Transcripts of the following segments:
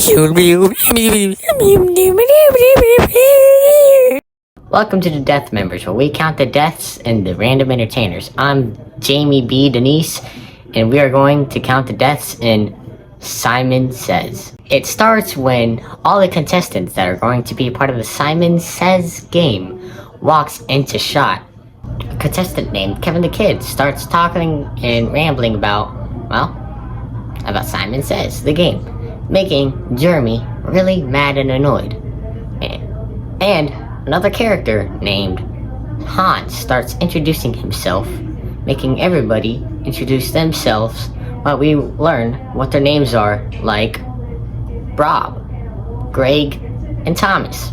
Welcome to the Death Members, where we count the deaths and the random entertainers. I'm Jamie B. Denise, and we are going to count the deaths in Simon Says. It starts when all the contestants that are going to be part of the Simon Says game walks into shot. A contestant named Kevin the Kid starts talking and rambling about Simon Says, the game, making Jeremy really mad and annoyed. And another character named Hans starts introducing himself, making everybody introduce themselves while we learn what their names are, like Rob, Greg, and Thomas.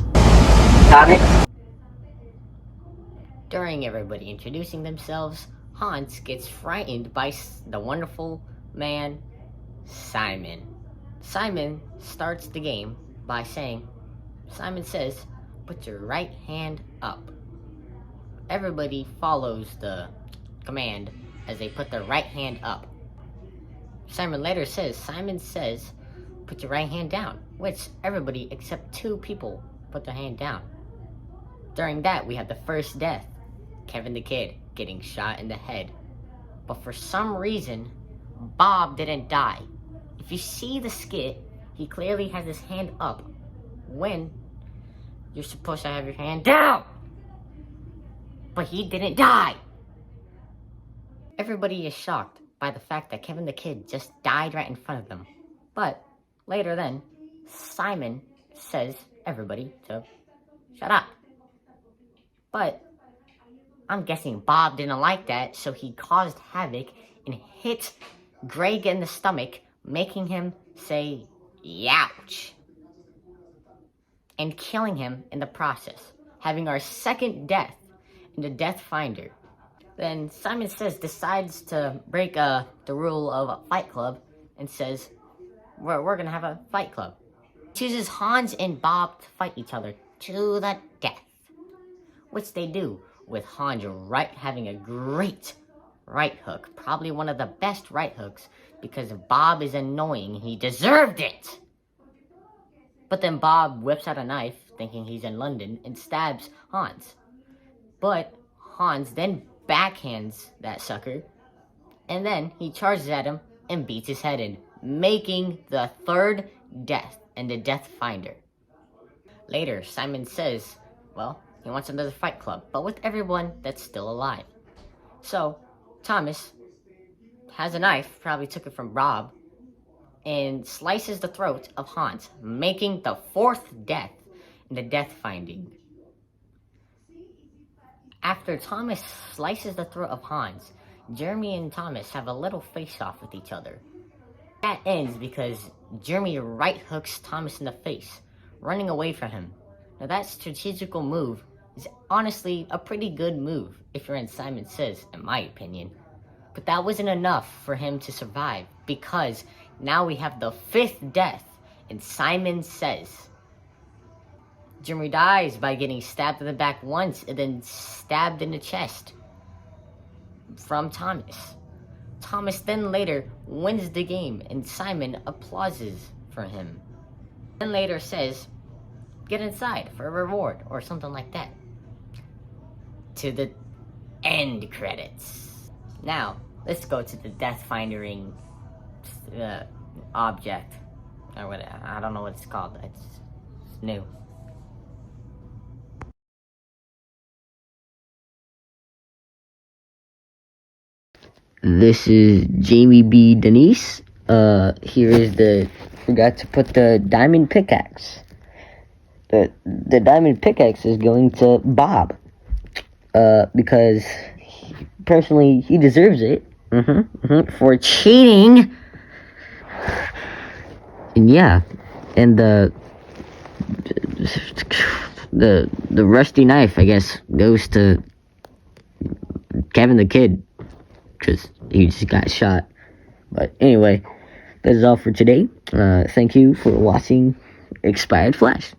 During everybody introducing themselves, Hans gets frightened by the wonderful man, Simon. Simon starts the game by saying, Simon Says, put your right hand up. Everybody follows the command as they put their right hand up. Simon later says, Simon Says, put your right hand down, which everybody except 2 people put their hand down. During that, we have the first death, Kevin the Kid getting shot in the head. But for some reason, Bob didn't die. If you see the skit, he clearly has his hand up when you're supposed to have your hand down. But he didn't die. Everybody is shocked by the fact that Kevin the Kid just died right in front of them. But later then, Simon says everybody to shut up. But I'm guessing Bob didn't like that, so he caused havoc and hit Greg in the stomach, making him say, "Youch," and killing him in the process, having our second death in the Death Finder. Then Simon Says decides to break the rule of a fight club and says, we're gonna have a fight club. Chooses Hans and Bob to fight each other to the death, which they do, with Hans having a great right hook, probably one of the best right hooks, because Bob is annoying. He deserved it. But then Bob whips out a knife, thinking he's in London, and stabs Hans. But Hans then backhands that sucker, and then he charges at him and beats his head in, making the third death in the Death Finder. Later, Simon says, he wants another fight club, but with everyone that's still alive. So, Thomas has a knife, probably took it from Rob, and slices the throat of Hans, making the 4th death in the Death Finding. After Thomas slices the throat of Hans, Jeremy and Thomas have a little face-off with each other. That ends because Jeremy right hooks Thomas in the face, running away from him. Now that strategical move is honestly a pretty good move if you're in Simon Says, in my opinion. But that wasn't enough for him to survive, because now we have the 5th death in Simon Says. Jeremy dies by getting stabbed in the back once and then stabbed in the chest from Thomas. Thomas then later wins the game and Simon applauses for him. Then later says, get inside for a reward or something like that. To the end credits. Now, let's go to the Death Finding object. Or what, I don't know what it's called. It's new. This is Jamie B. Denise. Here is forgot to put the diamond pickaxe. The diamond pickaxe is going to Bob. Because personally, he deserves it. For cheating. And yeah, and the rusty knife, I guess, goes to Kevin the Kid, because he just got shot. But anyway, that is all for today. Thank you for watching Expired Flash.